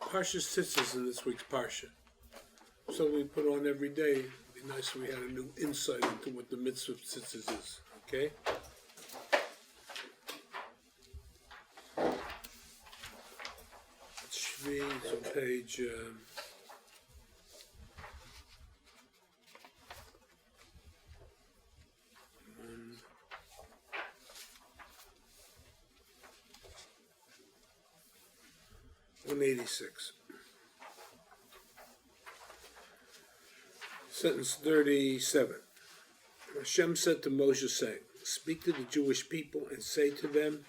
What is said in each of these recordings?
Parshas Tzitzit in this week's Parsha. So we put on every day. It'd be nice if we had a new insight into what the mitzvah of Tzitzit is. Okay? Shvi, it's on page 186. Sentence 37. Hashem said to Moshe, saying, "Speak to the Jewish people and say to them,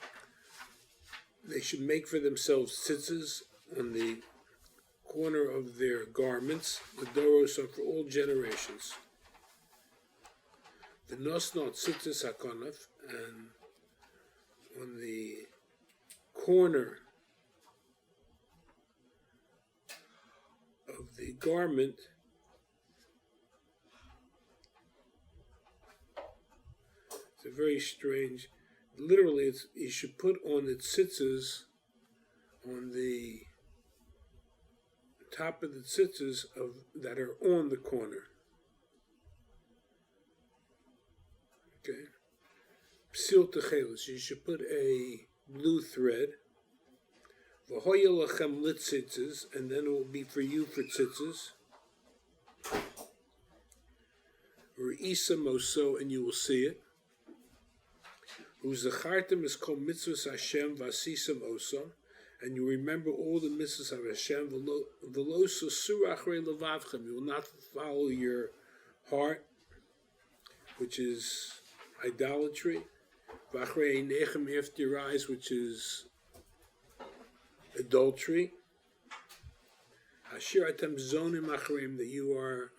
they should make for themselves tzitzis on the corner of their garments. The doros are for all generations. The nosnot tzitzis hakanaf, and on the corner of the garment, it's a very strange, literally it's, you should put on the tzitzis on the top of the tzitzis of that are on the corner. Okay. Psil techelis, you should put a blue thread. V'hoya lachem litzitzis, and then it will be for you for tzitzis. Re'isa moso, and you will see it. U'zachartem is called mitzvahs Hashem v'asisam oso, and you remember all the mitzvahs of Hashem. V'lo sosur achrei levavchem, you will not follow your heart, which is idolatry. V'achrei einechem, after your eyes, which is adultery. Asher atem zonim achreim, that you are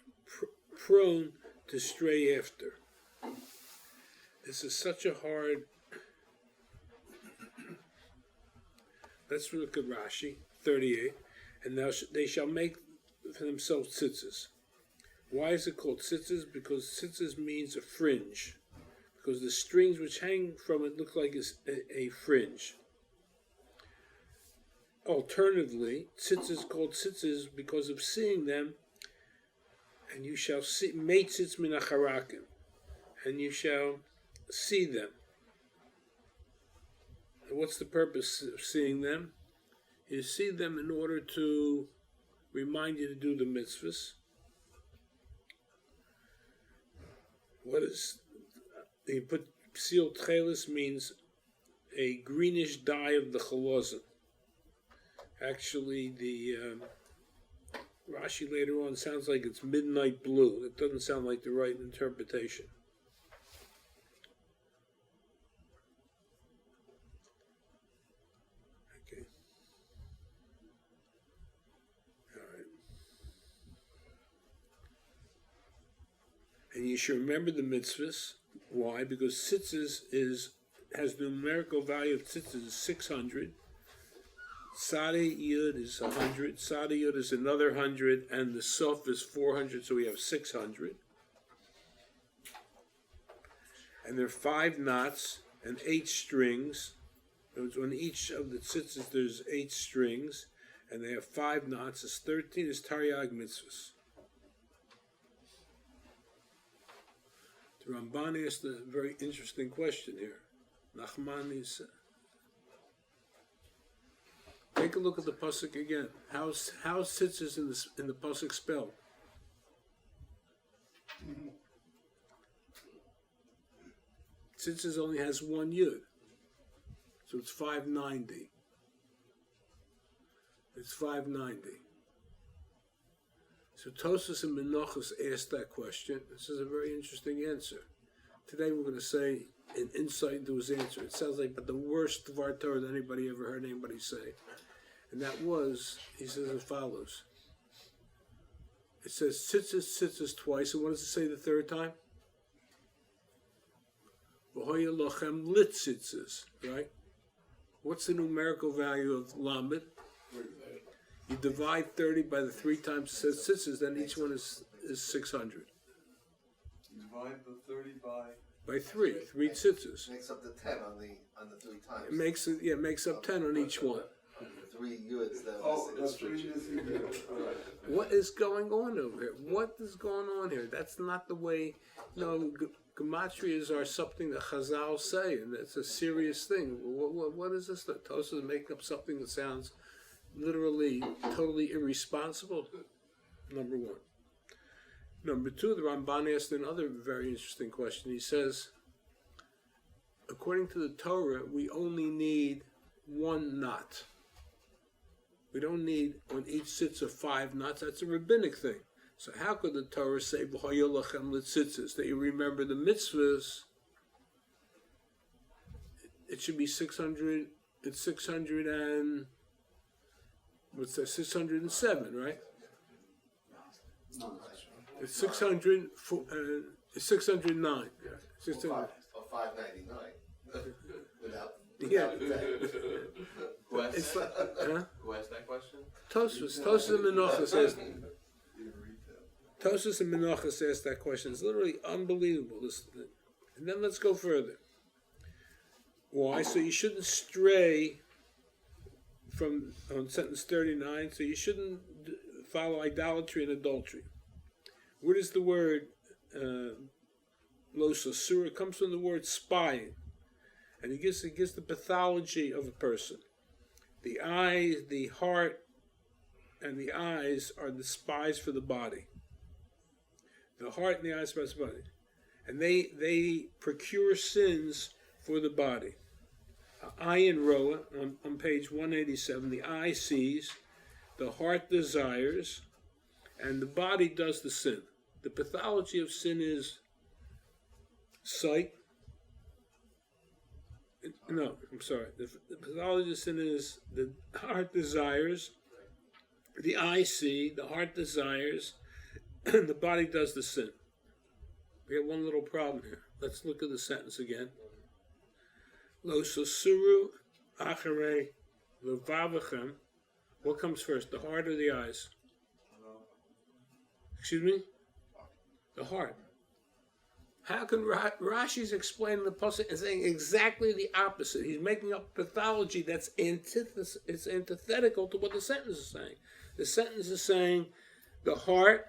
prone to stray after. This is such a hard. Let's look at Rashi 38. And now they shall make for themselves tzitzis. Why is it called tzitzis? Because tzitzis means a fringe. Because the strings which hang from it look like a fringe. Alternatively, tzitzis called tzitzis because of seeing them, and you shall see meitzitz min acharakim, and you shall see them. And what's the purpose of seeing them? You see them in order to remind you to do the mitzvahs. What is, you put psil tchelis means a greenish dye of the chalozim. Actually, the Rashi later on sounds like it's midnight blue. It doesn't sound like the right interpretation. Okay. All right. And you should remember the mitzvahs. Why? Because tzitzis has the numerical value of tzitzis is 600. Sadi Yud is 100, Sadi Yud is another 100, and the Sof is 400, so we have 600. And there are 5 knots and 8 strings. On each of the tzitzis there's 8 strings, and they have 5 knots. It's 13 is Taryag mitzvahs. The Ramban asked a very interesting question here. Nachman is... Take a look at the pasuk again. How's tzitzis in the pasuk spelled? Tzitzis only has 1 yud, so it's 590. It's 590. So Tosas and Menachos asked that question. This is a very interesting answer. Today we're going to say an insight into his answer. It sounds like but the worst of our Torah that anybody ever heard anybody say. And that was, he says as follows. It says tzitzis twice, and what does it say the third time? V'hoya lochem litzitzis, right? What's the numerical value of lamed? You divide 30 by the 3 times it says tzitzis, then each one is 600. You divide the 30 by 3 tzitzis. Makes up the 10 on the 3 times. It makes up 10 on each one. 3 yuds that Oh, was that's pretty easy. All right. What is going on over here? What is going on here? That's not the way. Gematrias are something that Chazal say, and it's a serious thing. What is this? Tosa is making up something that sounds literally totally irresponsible. Number one. Number two, the Ramban asked another very interesting question. He says, according to the Torah, we only need one knot. We don't need on each sitza 5 knots. That's a rabbinic thing. So how could the Torah say that you remember the mitzvahs? It should be 600. It's 600 and what's that? 607, right? It's 600. It's 609. 600. Or 599. Without Who asked It's that? like, huh? Who asked that question? Tosfos and Menachos asked. Tosfos and Menachos asked that question. It's literally unbelievable. And then let's go further. Why? So you shouldn't stray from on sentence 39. So you shouldn't follow idolatry and adultery. Where does the word losasura? It comes from the word spying, and it gives the pathology of a person. The eye, the heart, and the eyes are the spies for the body. The heart and the eyes are the body, and they procure sins for the body. Ayin roa on page 187. The eye sees, the heart desires, and the body does the sin. The pathology of sin is sight. No, I'm sorry. The pathology of sin is the heart desires, the eye see, the heart desires, and the body does the sin. We have one little problem here. Let's look at the sentence again. Lo sosuru acharei levavachem. What comes first, the heart or the eyes? Excuse me? The heart. How can Rashi's explaining the pasuk and saying exactly the opposite? He's making up pathology that's it's antithetical to what the sentence is saying. The sentence is saying the heart,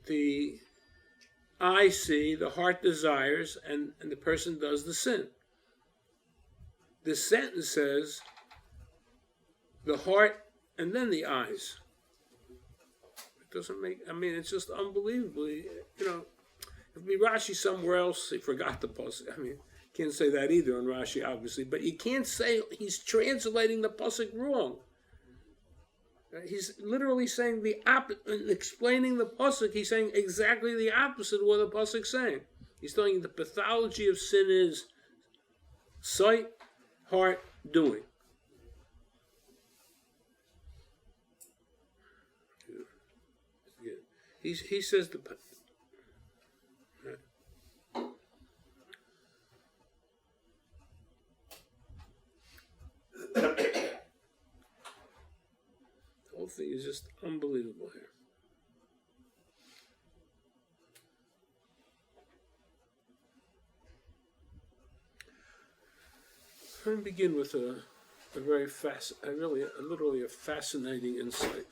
the eye see, the heart desires, and the person does the sin. The sentence says the heart and then the eyes. It doesn't make, it's just unbelievably, if be Rashi somewhere else, he forgot the pasuk. Can't say that either on Rashi, obviously, but you can't say he's translating the pasuk wrong. He's literally saying the opposite, explaining the pasuk. He's saying exactly the opposite of what the pasuk's saying. He's telling you the pathology of sin is sight, heart, doing. He says the whole thing is just unbelievable here. Let me begin with a very literally a fascinating insight.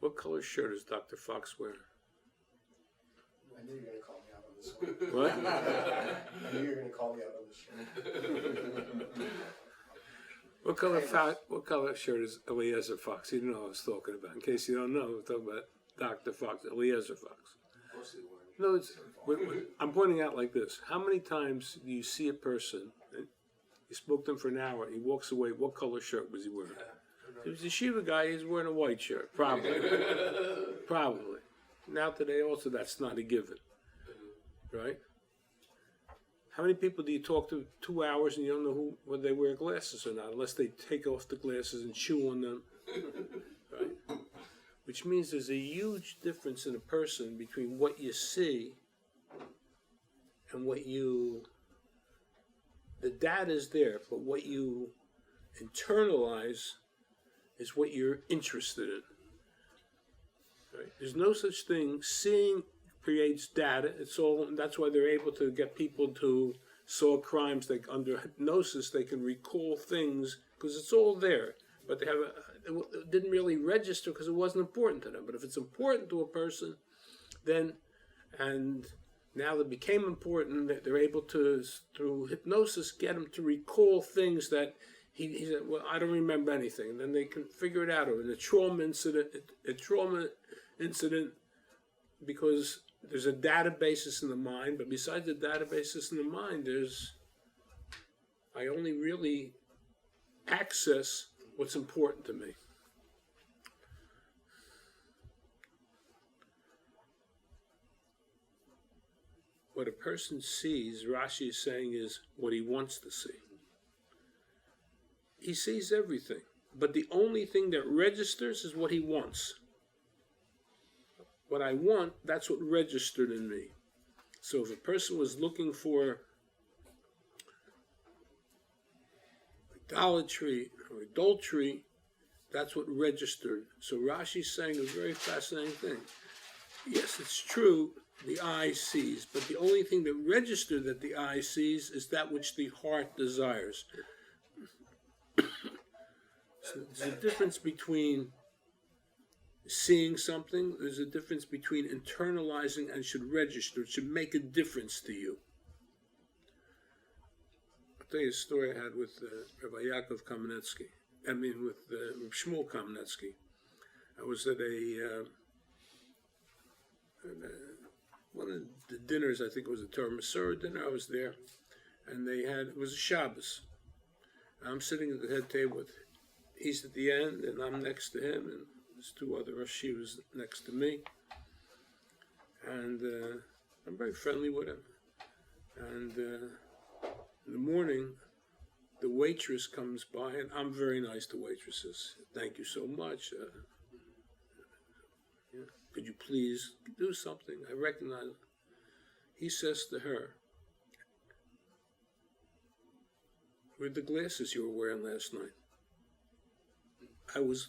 What color shirt is Dr. Fox wearing? I knew you were going to call me out on this one. What? I knew you were going to call me out on this one. What color shirt is Eliezer Fox? You don't know what I was talking about. In case you don't know, we're talking about Dr. Fox, Eliezer Fox. No, I'm pointing out like this. How many times do you see a person, you spoke to him for an hour, he walks away, what color shirt was he wearing? If he's a Yeshiva guy, he's wearing a white shirt, probably. Probably. Now today also that's not a given, right? How many people do you talk to 2 hours and you don't know whether they wear glasses or not, unless they take off the glasses and chew on them, right? Which means there's a huge difference in a person between what you see and what you, the data is there, but what you internalize is what you're interested in. Right? There's no such thing. Seeing creates data. It's all. That's why they're able to get people to solve crimes. Like under hypnosis, they can recall things because it's all there. But they have it didn't really register because it wasn't important to them. But if it's important to a person, then and now that became important, they're able to through hypnosis get them to recall things that he said. Well, I don't remember anything. And then they can figure it out. Or in a trauma incident, because there's a databasis in the mind, but besides the databasis in the mind, I only really access what's important to me. What a person sees, Rashi is saying, is what he wants to see. He sees everything, but the only thing that registers is what he wants. What I want, that's what registered in me. So if a person was looking for idolatry or adultery, that's what registered. So Rashi's saying a very fascinating thing. Yes, it's true, the eye sees, but the only thing that registered that the eye sees is that which the heart desires. So there's a difference between seeing something, there's a difference between internalizing and should register. It should make a difference to you. I'll tell you a story I had with Rabbi Yaakov Kamenetsky. With Shmuel Kamenetsky. I was at one of the dinners, I think it was a Torah Masorah dinner. I was there, and it was a Shabbos. I'm sitting at the head table he's at the end, and I'm next to him, and there's 2 other Yeshivas next to me, and I'm very friendly with him. And in the morning, the waitress comes by, and I'm very nice to waitresses. Thank you so much. Could you please do something? I recognize it. He says to her, "Where'd the glasses you were wearing last night?" I was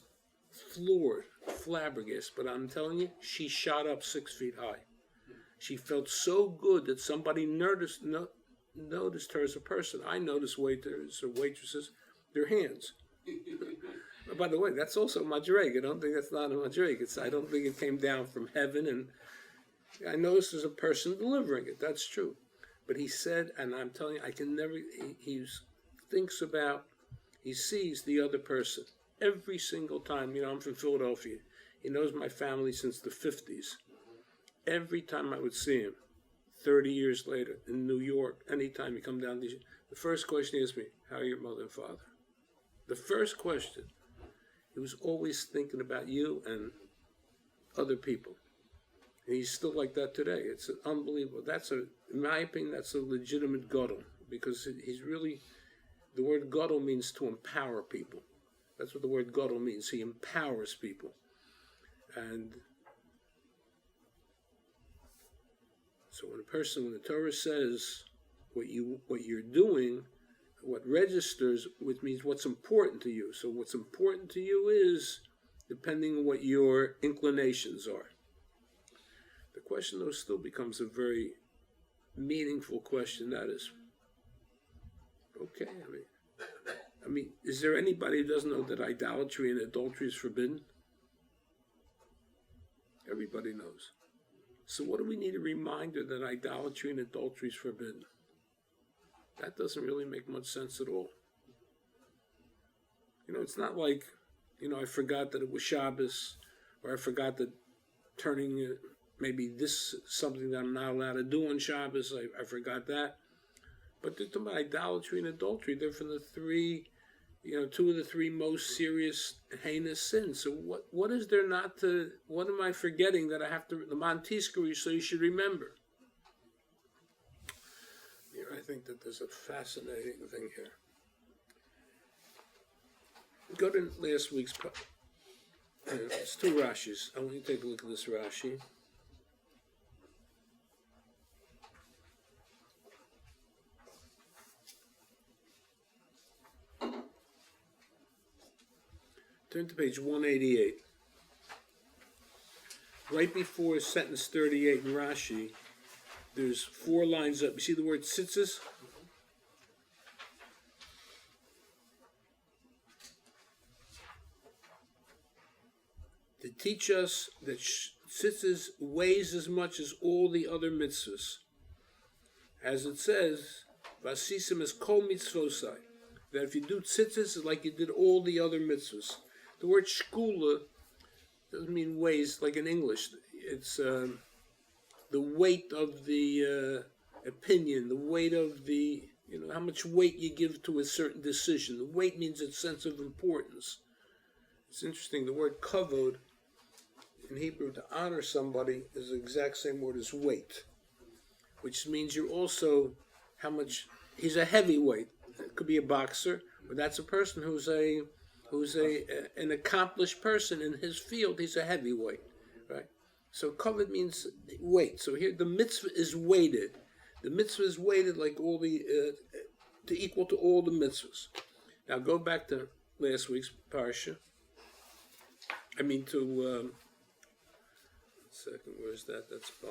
floored, flabbergasted, but I'm telling you, she shot up 6 feet high. She felt so good that somebody noticed her as a person. I noticed waiters or waitresses, their hands. By the way, that's also madreg. I don't think that's not a madreg. I don't think it came down from heaven. And I noticed there's a person delivering it. That's true. But he said, and I'm telling you, I can never. He sees the other person every single time. I'm from Philadelphia. He knows my family since the 50s. Every time I would see him, 30 years later, in New York, anytime he come down, the first question he asked me, "How are your mother and father?" The first question. He was always thinking about you and other people. And he's still like that today. It's unbelievable. In my opinion, that's a legitimate gadol, because he's really, the word gadol means to empower people. That's what the word gadol means. He empowers people. And so when the Torah says what you're doing, what registers, which means what's important to you. So what's important to you is depending on what your inclinations are. The question, though, still becomes a very meaningful question. That is, okay, I mean, is there anybody who doesn't know that idolatry and adultery is forbidden? Everybody knows. So what do we need a reminder that idolatry and adultery is forbidden? That doesn't really make much sense at all. It's not like, I forgot that it was Shabbos, or I forgot that turning maybe this something that I'm not allowed to do on Shabbos. I forgot that. But they're talking about idolatry and adultery. They're from the 3, 2 of the 3 most serious, heinous sins. So what is there not to, what am I forgetting that I have to, the Montiskeri, so you should remember? think that there's a fascinating thing here. Go to last week's. It's two Rashis. I want you to take a look at this Rashi. Turn to page 188. Right before sentence 38 in Rashi, there's 4 lines up. You see the word tzitzis? To teach us that tzitzis weighs as much as all the other mitzvahs. As it says, Vasisim is kol mitzvosai. That if you do tzitzis, it's like you did all the other mitzvahs. The word shkula doesn't mean weighs like in English. It's the weight of the opinion, the weight of the, how much weight you give to a certain decision. The weight means its sense of importance. It's interesting, the word kavod in Hebrew, to honor somebody, is the exact same word as weight, which means you're also how much, he's a heavyweight. It could be a boxer, but that's a person who's an accomplished person in his field. He's a heavyweight, right? So kavod means weight. So here the mitzvah is weighted. The mitzvah is weighted like all the to equal to all the mitzvahs. Now go back to last week's parsha. Second, where's that? That's by.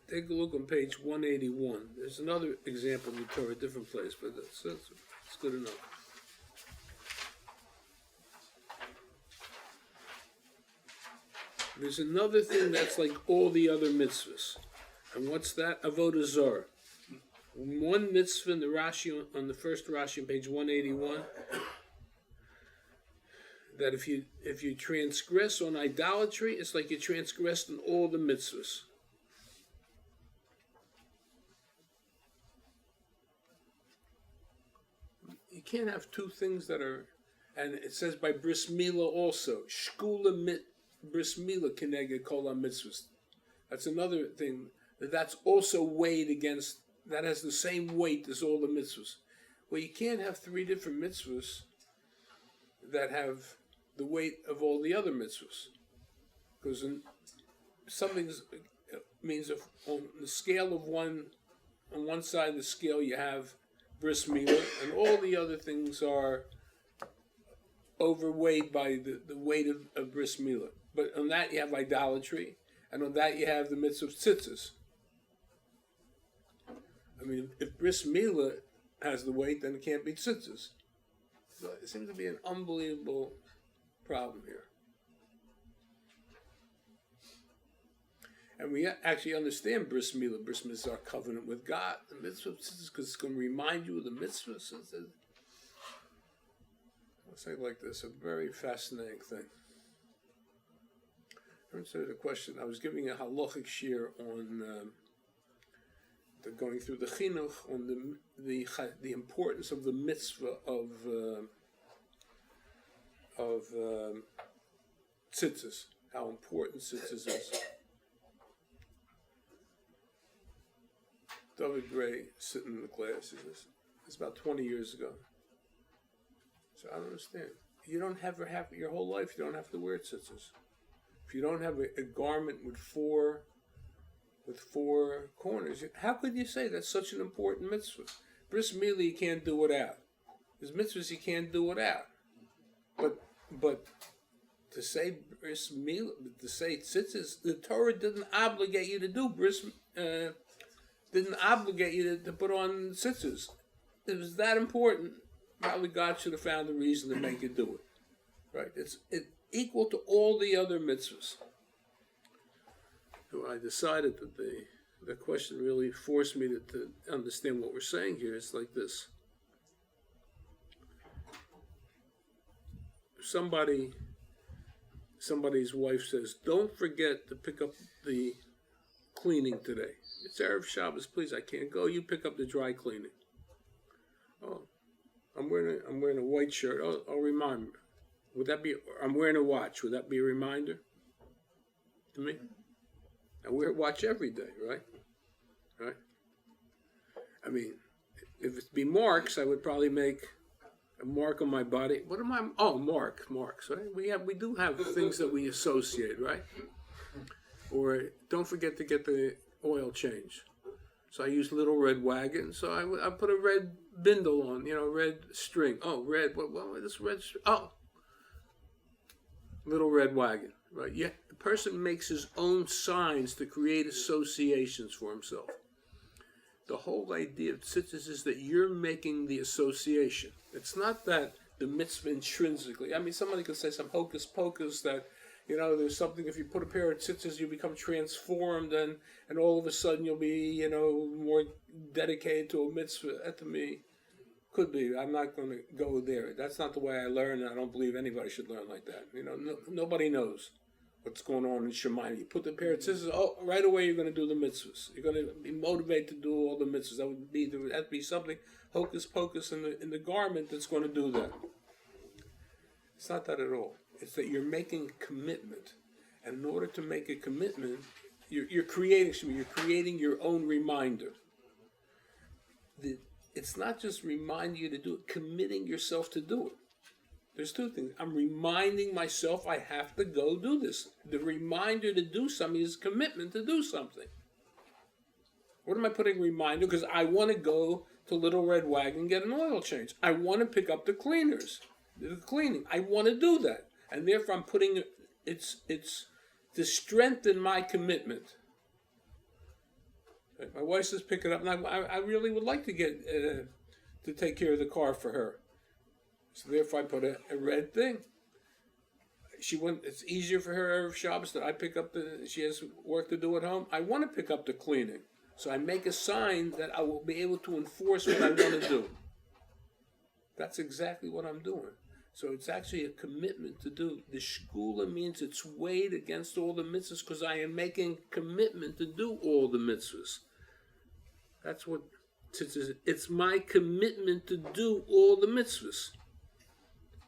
Take a look on page 181. There's another example in the Torah, a different place, but that's good enough. There's another thing that's like all the other mitzvahs. And what's that? Avodah Zarah. One mitzvah in the Rashi, on the first Rashi on page 181, that if you transgress on idolatry, it's like you transgressed on all the mitzvahs. You can't have two things that are, and it says by bris milah also, shkula bris milah keneged kol mitzvahs. That's another thing, that's also weighed against, that has the same weight as all the mitzvahs. Well, you can't have 3 different mitzvahs that have the weight of all the other mitzvahs. Because something means if on the scale of one, on one side of the scale you have bris milah, and all the other things are overweighed by the weight of bris milah. But on that you have idolatry, and on that you have the mitzvah of tzitzis. I mean, if bris milah has the weight, then it can't be tzitzis. So it seems to be an unbelievable problem here. And we actually understand bris milah. Bris milah is our covenant with God. The mitzvah of tzitzis, because it's going to remind you of the mitzvah. So I'll say it like this, a very fascinating thing. I answered a question. I was giving a halachic shir on going through the chinuch on the importance of the mitzvah of tzitzis, how important tzitzis is. David Gray sitting in the class, he says, it's about 20 years ago. So I don't understand. You don't have your whole life, you don't have to wear tzitzis. If you don't have a garment with four corners, how could you say that's such an important mitzvah? Bris milah you can't do without. There's mitzvahs you can't do without. But to say bris milah, to say tzitzis, the Torah didn't obligate you to do didn't obligate you to put on tzitzis. It was that important. Probably God should have found a reason to make you do it. Right? It's equal to all the other mitzvahs. So I decided that the question really forced me to understand what we're saying here. It's like this. Somebody's wife says, don't forget to pick up the cleaning today. It's Erev Shabbos, please, I can't go. You pick up the dry cleaning. Oh, I'm wearing a white shirt. Oh, I'll remind me. Would that be, I'm wearing a watch. Would that be a reminder to me? I wear a watch every day, right? Right? I mean, if it'd be marks, I would probably make a mark on my body. What am I? Oh, marks, right? We do have things that we associate, right? Or don't forget to get the oil change. So I use Little Red Wagon. So I put a red bindle on, red string. Oh, red. What this red string? Oh, Little Red Wagon, right? Yeah, the person makes his own signs to create associations for himself. The whole idea of tzitzis is that you're making the association. It's not that the mitzvah intrinsically. I mean, somebody could say some hocus pocus that, there's something, if you put a pair of tzitzis, you become transformed and all of a sudden you'll be, more dedicated to a mitzvah. That to me could be. I'm not going to go there. That's not the way I learn, and I don't believe anybody should learn like that. Nobody knows what's going on in Shemayim. You put the pair of scissors, right away you're going to do the mitzvahs. You're going to be motivated to do all the mitzvahs. There would have to be something hocus pocus in the garment that's going to do that. It's not that at all. It's that you're making a commitment. And in order to make a commitment, you're creating your own reminder. It's not just reminding you to do it, committing yourself to do it. There's two things. I'm reminding myself I have to go do this. The reminder to do something is commitment to do something. What am I putting reminder? Because I want to go to Little Red Wagon and get an oil change. I want to pick up the cleaning. I want to do that. And therefore I'm putting it's to strengthen my commitment. My wife says pick it up, and I really would like to get to take care of the car for her. So therefore I put a red thing. It's easier for her Erev Shabbos that I pick up she has work to do at home. I want to pick up the cleaning. So I make a sign that I will be able to enforce what I want to do. That's exactly what I'm doing. So it's actually a commitment to do. The shkula means it's weighed against all the mitzvahs because I am making commitment to do all the mitzvahs. That's what tzitzis is. It's my commitment to do all the mitzvahs.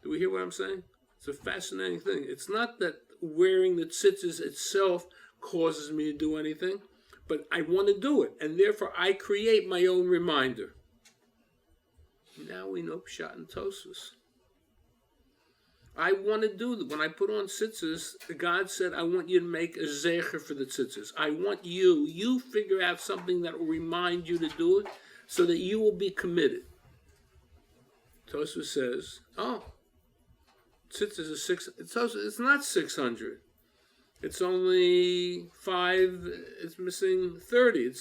Do we hear what I'm saying? It's a fascinating thing. It's not that wearing the tzitzis itself causes me to do anything, but I want to do it, and therefore I create my own reminder. Now we know Pshat and Tosfos. I want to do that. When I put on tzitzis, God said, I want you to make a zecher for the tzitzis. I want you figure out something that will remind you to do it so that you will be committed. Tosfos says, tzitzis is 600. It's not 600. It's only 5. It's missing 30.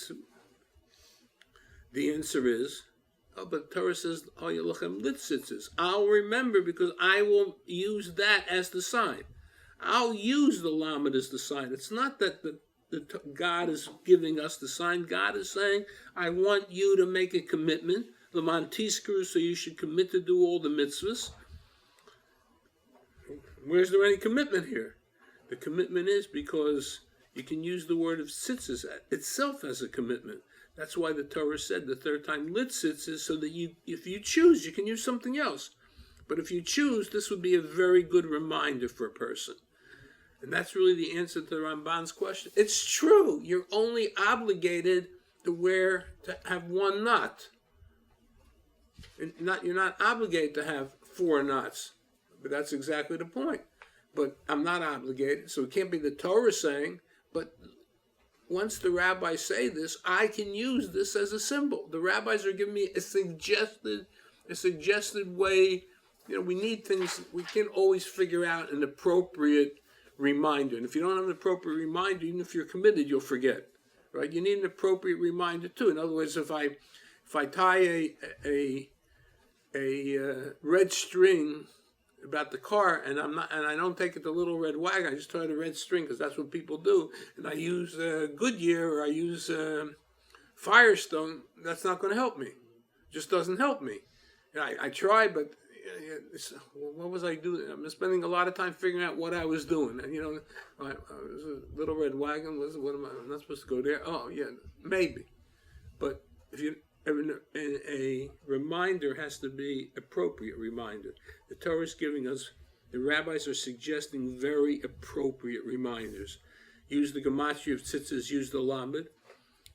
The answer is, but Torah says, I'll remember because I will use that as the sign. I'll use the lamed as the sign. It's not that God is giving us the sign. God is saying, I want you to make a commitment. L'man tiskru, so you should commit to do all the mitzvahs. Where's there any commitment here? The commitment is because you can use the word of tzitzis itself as a commitment. That's why the Torah said the third time lit tzitzis, so that if you choose, you can use something else. But if you choose, this would be a very good reminder for a person. And that's really the answer to the Ramban's question. It's true. You're only obligated to have one knot. And you're not obligated to have 4 knots. But that's exactly the point. But I'm not obligated, so it can't be the Torah saying, but once the rabbis say this, I can use this as a symbol. The rabbis are giving me a suggested way we need things. We can't always figure out an appropriate reminder. And if you don't have an appropriate reminder, even if you're committed, you'll forget. Right? You need an appropriate reminder too. In other words, if I tie a red string about the car, and I don't take it to Little Red Wagon, I just tie the red string because that's what people do, and I use Goodyear or I use Firestone, that's not going to help me. It just doesn't help me. I try, but what was I doing? I'm spending a lot of time figuring out what I was doing. And it was a Little Red Wagon. I'm not supposed to go there. Oh yeah, maybe. But a reminder has to be appropriate reminder. The Torah is giving us. The rabbis are suggesting very appropriate reminders. Use the gematria of tzitzis. Use the lamed.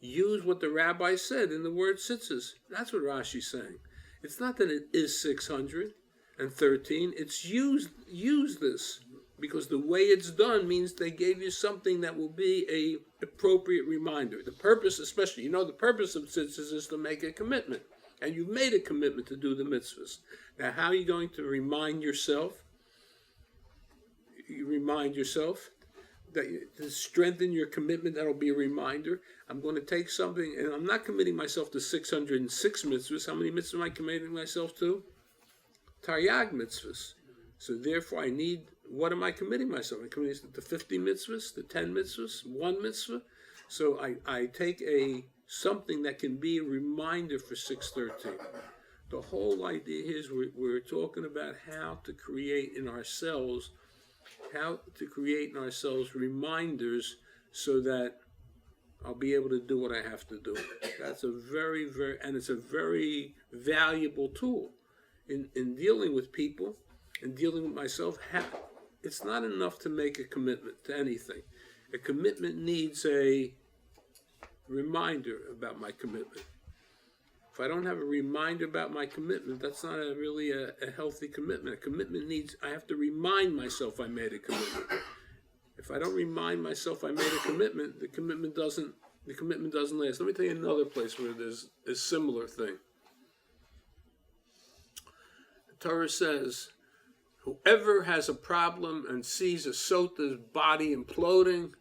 Use what the rabbi said in the word tzitzis. That's what Rashi's saying. It's not that it is 613. It's use this, because the way it's done means they gave you something that will be a appropriate reminder. The purpose, especially, the purpose of tzitzis is to make a commitment. And you've made a commitment to do the mitzvahs. Now, how are you going to remind yourself? You remind yourself that to strengthen your commitment, that'll be a reminder. I'm going to take something, and I'm not committing myself to 606 mitzvahs. How many mitzvahs am I committing myself to? Taryag mitzvahs. So therefore, what am I committing myself? I'm committing to 50 mitzvahs, to 10 mitzvahs, 1 mitzvah. So I take something that can be a reminder for 613. The whole idea is we're talking about how to create in ourselves reminders so that I'll be able to do what I have to do. That's it's a very valuable tool in dealing with people and dealing with myself. It's not enough to make a commitment to anything. A commitment needs a reminder about my commitment. If I don't have a reminder about my commitment, that's not really a healthy commitment. A commitment needs, I have to remind myself I made a commitment. If I don't remind myself I made a commitment, the commitment doesn't last. Let me tell you another place where there's a similar thing. The Torah says, whoever has a problem and sees a sota's body imploding,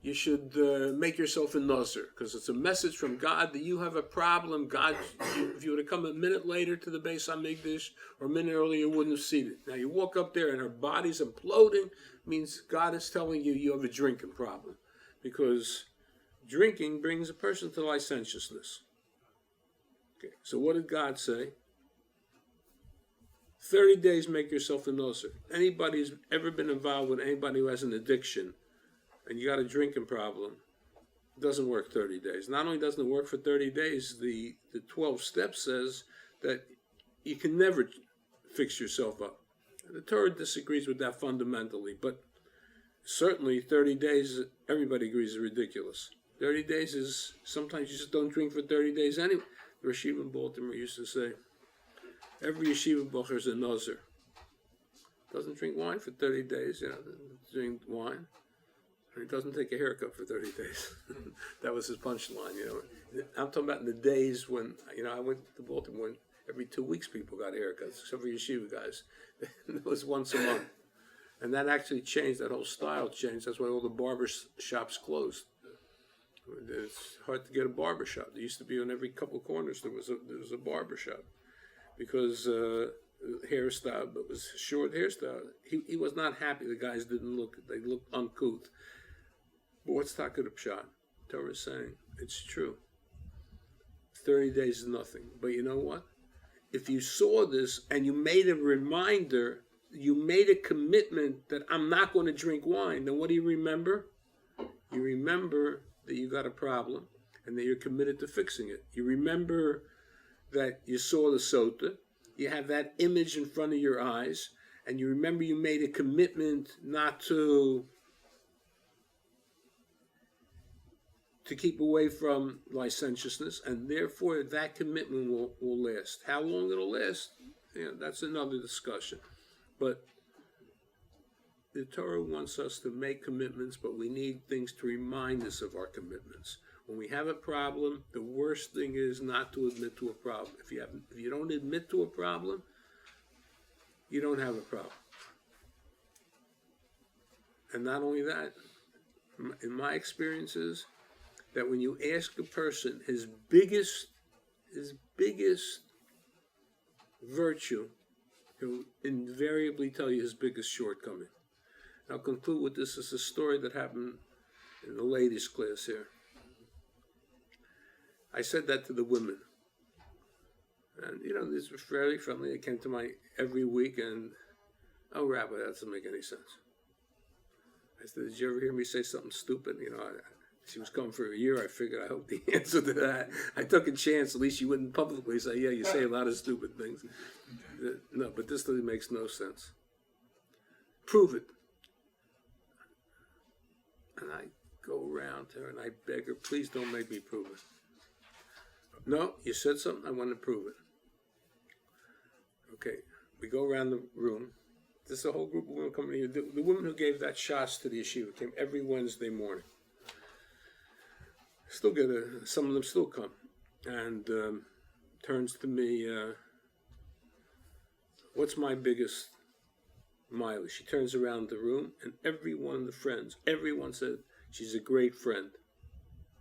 you should make yourself a nazir, because it's a message from God that you have a problem. God, if you would have come a minute later to the Beis Hamikdash or a minute earlier, you wouldn't have seen it. Now you walk up there and her body's imploding, means God is telling you you have a drinking problem, because drinking brings a person to licentiousness. Okay, so what did God say? 30 days, make yourself a nazir. Anybody who's ever been involved with anybody who has an addiction, and you got a drinking problem, it doesn't work 30 days. Not only doesn't it work for 30 days, the 12 steps says that you can never fix yourself up. The Torah disagrees with that fundamentally, but certainly 30 days, everybody agrees, is ridiculous. 30 days is, sometimes you just don't drink for 30 days anyway. The Yeshiva in Baltimore used to say, every Yeshiva bocher is a nazir. Doesn't drink wine for 30 days, drink wine. He doesn't take a haircut for 30 days. That was his punchline, I'm talking about in the days when, I went to Baltimore and every 2 weeks people got haircuts, except for Yeshiva guys. It was once a month. And that actually changed, that whole style changed. That's why all the barber shops closed. It's hard to get a barber shop. There used to be on every couple of corners there was a barber shop. Because hairstyle, but it was short hairstyle. He was not happy. The guys they looked uncouth. But what's Taka the Pshat? Torah is saying, it's true. 30 days is nothing. But you know what? If you saw this and you made a reminder, you made a commitment that I'm not going to drink wine, then what do you remember? You remember that you got a problem and that you're committed to fixing it. You remember that you saw the sota, you have that image in front of your eyes, and you remember you made a commitment not to keep away from licentiousness, and therefore that commitment will last. How long it'll last, that's another discussion. But the Torah wants us to make commitments, but we need things to remind us of our commitments. When we have a problem, the worst thing is not to admit to a problem. If you don't admit to a problem, you don't have a problem. And not only that, in my experiences, that when you ask a person his biggest virtue, he'll invariably tell you his biggest shortcoming. I'll conclude with this. Is a story that happened in the ladies' class here. I said that to the women. And, these were fairly friendly. They came to my every week and, oh, Rabbi, that doesn't make any sense. I said, did you ever hear me say something stupid? She was coming for a year. I figured I hope the answer to that. I took a chance. At least you wouldn't publicly say, yeah, you say a lot of stupid things. No, but this really makes no sense. Prove it. And I go around to her and I beg her, please don't make me prove it. No, you said something, I want to prove it. Okay, we go around the room. There's a whole group of women coming here. The woman who gave that shots to the yeshiva came every Wednesday morning. Still get some of them still come. And turns to me, what's my biggest mileage? She turns around the room and every one of the friends, everyone said, she's a great friend.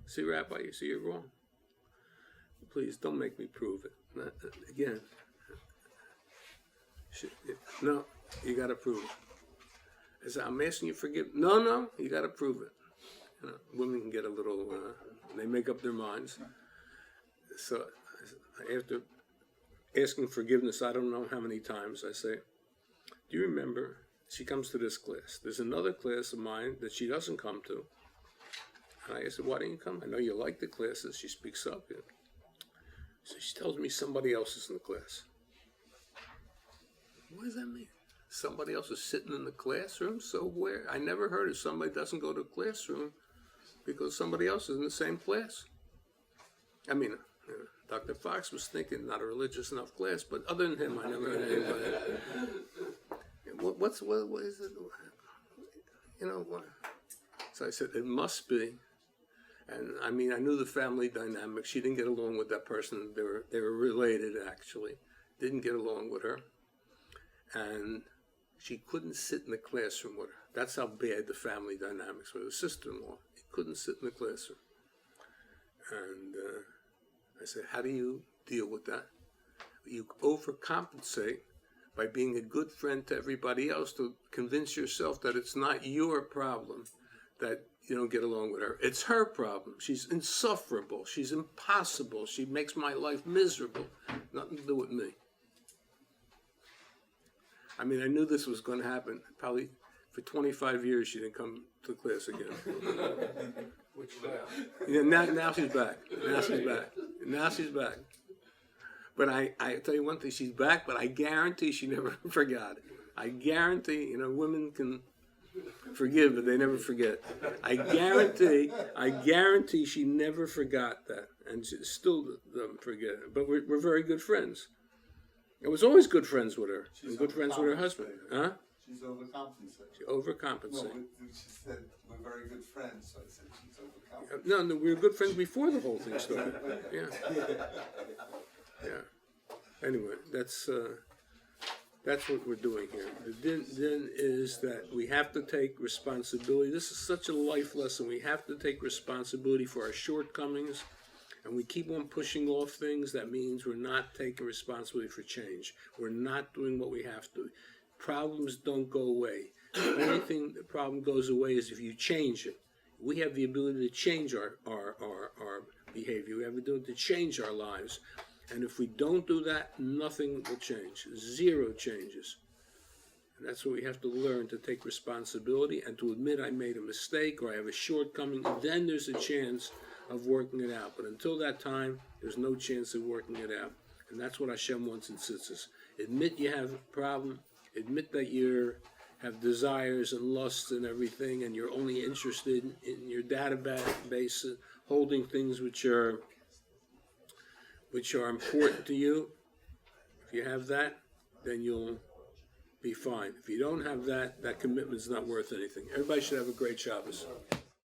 See, Rabbi, you see you're wrong. Please, don't make me prove it. Again. No, you got to prove it. I said, I'm asking you to forgive. No, you got to prove it. Women can get a little, they make up their minds. So after asking forgiveness, I don't know how many times, I say, do you remember, she comes to this class. There's another class of mine that she doesn't come to. And I said, why don't you come? I know you like the classes. She speaks up. So she tells me somebody else is in the class. What does that mean? Somebody else is sitting in the classroom? So where? I never heard of somebody doesn't go to the classroom because somebody else is in the same class. I mean, Dr. Fox was thinking not a religious enough class, but other than him, I never heard anybody. What is it? What? So I said, it must be. And I mean, I knew the family dynamic. She didn't get along with that person. They were related, actually. Didn't get along with her. And she couldn't sit in the classroom with her. That's how bad the family dynamics were. The sister-in-law, he couldn't sit in the classroom. And I said, how do you deal with that? You overcompensate by being a good friend to everybody else to convince yourself that it's not your problem that you don't get along with her. It's her problem. She's insufferable. She's impossible. She makes my life miserable. Nothing to do with me. I mean, I knew this was going to happen. Probably for 25 years, she didn't come to class again. Which now? Yeah, now she's back. Now she's back. But I tell you one thing, she's back, but I guarantee she never forgot it. I guarantee, women can forgive, but they never forget. I guarantee she never forgot that, and she still doesn't forget it. But we're very good friends. I was always good friends with her, and good friends with her husband. Huh? She's overcompensating. She overcompensates. No, she said we're very good friends, so I said she's overcompensating. No, we were good friends before the whole thing started. Yeah. Anyway, that's what we're doing here. The din is that we have to take responsibility. This is such a life lesson. We have to take responsibility for our shortcomings, and we keep on pushing off things. That means we're not taking responsibility for change. We're not doing what we have to. Problems don't go away. The only thing the problem goes away is if you change it. We have the ability to change our behavior. We have the ability to change our lives. And if we don't do that, nothing will change. Zero changes. And that's what we have to learn, to take responsibility and to admit I made a mistake or I have a shortcoming. Then there's a chance of working it out. But until that time, there's no chance of working it out. And that's what Hashem wants in tzitzis. Admit you have a problem. Admit that you have desires and lusts and everything, and you're only interested in your database, holding things which are important to you. If you have that, then you'll be fine. If you don't have that, that commitment's not worth anything. Everybody should have a great Shabbos.